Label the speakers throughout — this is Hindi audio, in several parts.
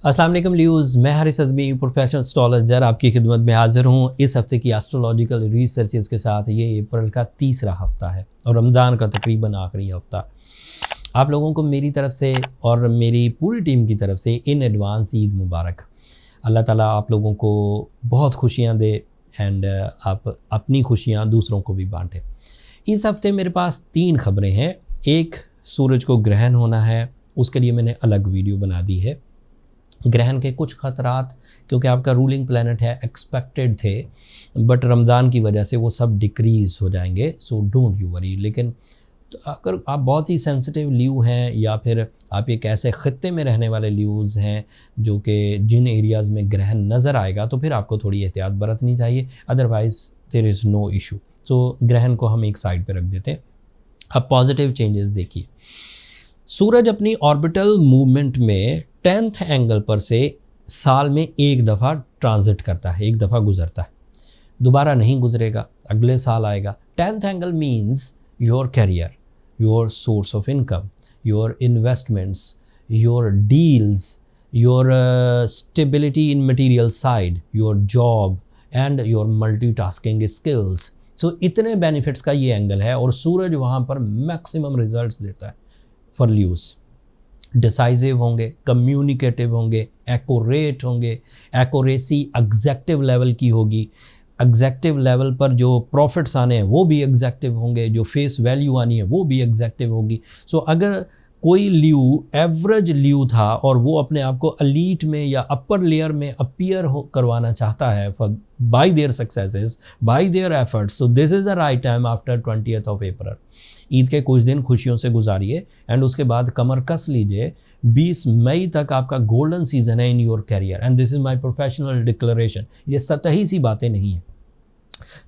Speaker 1: अस्सलाम वालेकुम ल्यूज़, मैं हारिस अज़मी प्रोफेशनल एस्ट्रोलॉजर आपकी खिदमत में हाज़िर हूँ इस हफ़्ते की एस्ट्रोलॉजिकल रिसर्चेस के साथ। ये अप्रैल का तीसरा हफ़्ता है और रमज़ान का तकरीबन आखिरी हफ़्ता। आप लोगों को मेरी तरफ़ से और मेरी पूरी टीम की तरफ़ से इन एडवांस ईद मुबारक। अल्लाह ताला आप लोगों को बहुत खुशियाँ दे एंड आप अपनी खुशियाँ दूसरों को भी बाँटें। इस हफ़्ते मेरे पास 3 ख़बरें हैं। एक, सूरज को ग्रहण होना है, उसके लिए मैंने अलग वीडियो बना दी है। ग्रहण के कुछ ख़तरात, क्योंकि आपका रूलिंग प्लैनेट है, एक्सपेक्टेड थे, बट रमज़ान की वजह से वो सब डिक्रीज़ हो जाएंगे, सो डोंट यू वरी। लेकिन तो अगर आप बहुत ही सेंसिटिव ल्यू हैं या फिर आप एक ऐसे ख़त्ते में रहने वाले ल्यूज़ हैं जो कि जिन एरियाज़ में ग्रहण नज़र आएगा, तो फिर आपको थोड़ी एहतियात बरतनी चाहिए, otherwise there is no issue. तो ग्रहण को हम एक साइड पर रख देते हैं। अब पॉजिटिव चेंजेस देखिए। सूरज अपनी ऑर्बिटल मूवमेंट में 10th एंगल पर से साल में एक दफ़ा ट्रांजिट करता है, एक दफ़ा गुजरता है, दोबारा नहीं गुजरेगा, अगले साल आएगा। 10th angle means your career, your source of income, your investments, your deals, your stability in material side, your job and your multitasking skills. So इतने बेनिफिट्स का ये एंगल है और सूरज वहाँ पर मैक्सिमम रिजल्ट्स देता है फॉर ल्यूज़। डिसाइसिव होंगे, कम्युनिकेटिव होंगे, एक्यूरेट होंगे, एक्यूरेसी एग्जैक्टिव लेवल की होगी, एग्जैक्टिव लेवल पर जो प्रॉफिट्स आने हैं वो भी एग्जैक्टिव होंगे, जो फेस वैल्यू आनी है वो भी एग्जैक्टिव होगी। सो अगर कोई ल्यू एवरेज ल्यू था और वो अपने आप को एलीट में या अपर लेयर में अपीयर करवाना चाहता है for bye there successes, bye their efforts, so this is the right time after 20th of April। Eid के कुछ दिन खुशियों से गुजारिए एंड उसके बाद कमर कस लीजिए। 20 मई तक आपका गोल्डन सीजन है in your career and this is my professional declaration. ये सतही सी बातें नहीं हैं।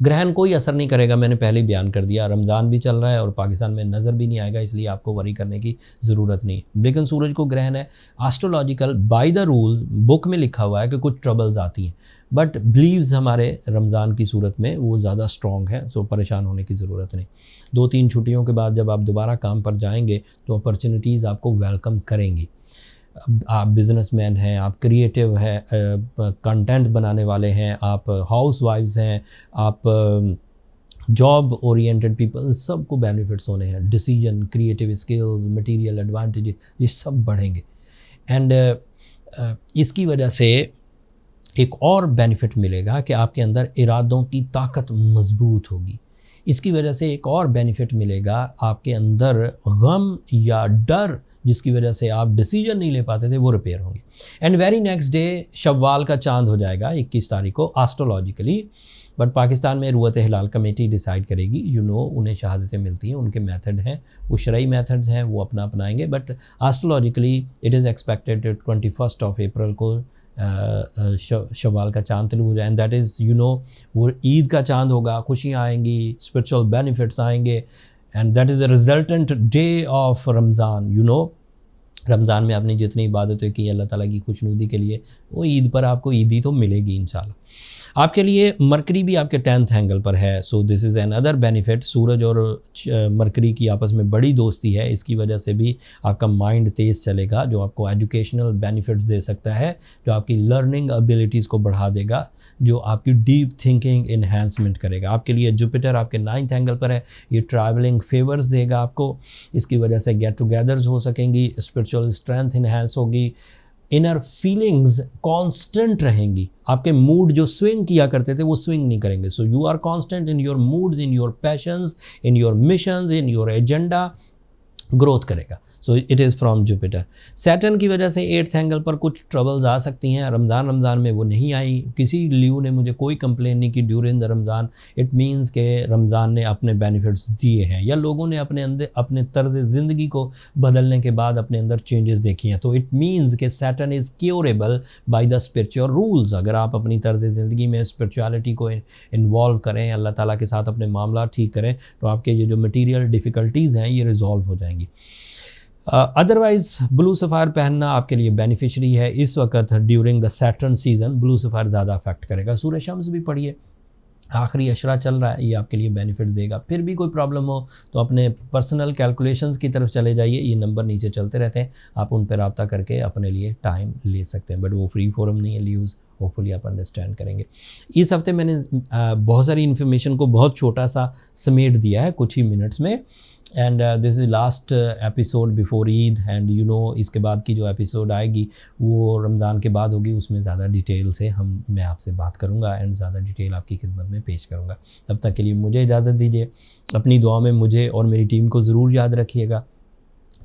Speaker 1: ग्रहण कोई असर नहीं करेगा, मैंने पहले ही बयान कर दिया। रमज़ान भी चल रहा है और पाकिस्तान में नज़र भी नहीं आएगा, इसलिए आपको वरी करने की ज़रूरत नहीं। लेकिन सूरज को ग्रहण है, astrological by the rule book में लिखा हुआ है कि कुछ ट्रबल्स आती हैं, बट बिलीव्स हमारे रमज़ान की सूरत में वो ज़्यादा स्ट्रॉन्ग है, सो परेशान होने की ज़रूरत नहीं। 2-3 छुट्टियों के बाद जब आप दोबारा काम पर जाएंगे तो अपॉर्चुनिटीज़ आपको वेलकम करेंगी। आप बिज़नेसमैन हैं, आप क्रिएटिव हैं, कंटेंट बनाने वाले हैं, आप हाउस वाइफ्स हैं, आप जॉब ओरिएंटेड पीपल, सबको बेनिफिट्स होने हैं। Decision, creative skills, material advantage, ये सब बढ़ेंगे। एंड इसकी वजह से एक और बेनिफिट मिलेगा कि आपके अंदर इरादों की ताकत मजबूत होगी। इसकी वजह से एक और बेनिफिट मिलेगा, आपके अंदर गम या डर जिसकी वजह से आप डिसीजन नहीं ले पाते थे वो रिपेयर होंगे। एंड वेरी नेक्स्ट डे शव्वाल का चांद हो जाएगा 21 तारीख को एस्ट्रोलॉजिकली, बट पाकिस्तान में रुअत हिलाल कमेटी डिसाइड करेगी। उन्हें शहादतें मिलती हैं, उनके मेथड हैं, वो शरई मेथड्स हैं, वो अपना अपनाएंगे, but astrologically it is expected 21st of April को शवाल का चांद तलू हो जाए एंड दैट इज़ वो ईद का चांद होगा, खुशियाँ आएंगी, स्पिरिचुअल बेनिफिट्स आएंगे and that is a resultant day of Ramzan. Ramzan में आपने जितनी इबादतें की अल्लाह ताला की खुशनुदी के लिए, वो ईद पर आपको ईदी तो मिलेगी इंशाल्लाह। आपके लिए मरकरी भी आपके 10th एंगल पर है, so this is another benefit. सूरज और मरकरी की आपस में बड़ी दोस्ती है, इसकी वजह से भी आपका माइंड तेज़ चलेगा, जो आपको एजुकेशनल बेनिफिट्स दे सकता है, जो आपकी लर्निंग एबिलिटीज़ को बढ़ा देगा, जो आपकी डीप थिंकिंग इन्हांसमेंट करेगा। आपके लिए जुपिटर आपके 9th एंगल पर है, ये ट्रैवलिंग फेवर्स देगा आपको, इसकी वजह से गेट टुगेदर्स हो सकेंगी, स्पिरिचुअल स्ट्रेंथ इन्हांस होगी, इनर फीलिंग्स कांस्टेंट रहेंगी, आपके मूड जो स्विंग किया करते थे वो स्विंग नहीं करेंगे। So you are constant in your moods, in your passions, in your missions, in your agenda, growth करेगा। So it is from Jupiter. Saturn की वजह से 8th एंगल पर कुछ ट्रबल्स आ सकती हैं। रमज़ान में वो नहीं आई, किसी ल्यू ने मुझे कोई कंप्लेन नहीं की during the Ramzan. It means के रमज़ान ने अपने बेनिफिट्स दिए हैं या लोगों ने अपने अंदर अपने तर्ज ज़िंदगी को बदलने के बाद अपने अंदर चेंजेस देखी हैं। तो इट मीन्स के Saturn is curable by the spiritual rules. अगर आप अपनी तर्ज ज़िंदगी में स्पिरिचुअलिटी को इन्वॉल्व करें, अल्लाह ताला के साथ अपने मामला ठीक करें, तो आपके ये जो मटीरियल डिफ़िकल्टीज़ हैं ये रिजॉल्व हो जाएंगी। अदरवाइज़ ब्लू सफ़ायर पहनना आपके लिए बेनिफिशरी है। इस वक्त during the Saturn season blue sapphire ज़्यादा अफेक्ट करेगा। सूरज शम्स भी पढ़िए, आखिरी अशरा चल रहा है, ये आपके लिए बेनिफिट देगा। फिर भी कोई प्रॉब्लम हो तो अपने पर्सनल कैलकुलेशंस की तरफ चले जाइए, ये नंबर नीचे चलते रहते हैं, आप उन पर रब्ता करके अपने लिए टाइम ले सकते हैं। बट वो फ्री फोरम नहीं है ल्यूज़, होपफुली आप अंडरस्टैंड करेंगे। इस हफ्ते मैंने बहुत सारी इन्फॉर्मेशन को बहुत छोटा सा समेट दिया है कुछ ही मिनट्स में। And this is last episode before Eid, and you know इसके बाद की जो एपिसोड आएगी वो रमज़ान के बाद होगी, उसमें ज़्यादा डिटेल से मैं आपसे बात करूँगा एंड ज़्यादा डिटेल आपकी खिदमत में पेश करूँगा। तब तक के लिए मुझे इजाज़त दीजिए। अपनी दुआ में मुझे और मेरी टीम को ज़रूर याद रखिएगा।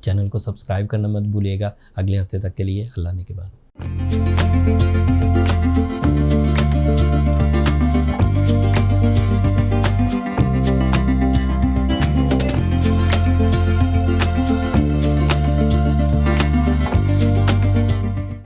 Speaker 1: चैनल को सब्सक्राइब करना मत भूलिएगा। अगले हफ्ते तक के लिए अल्लाह ने के बाद।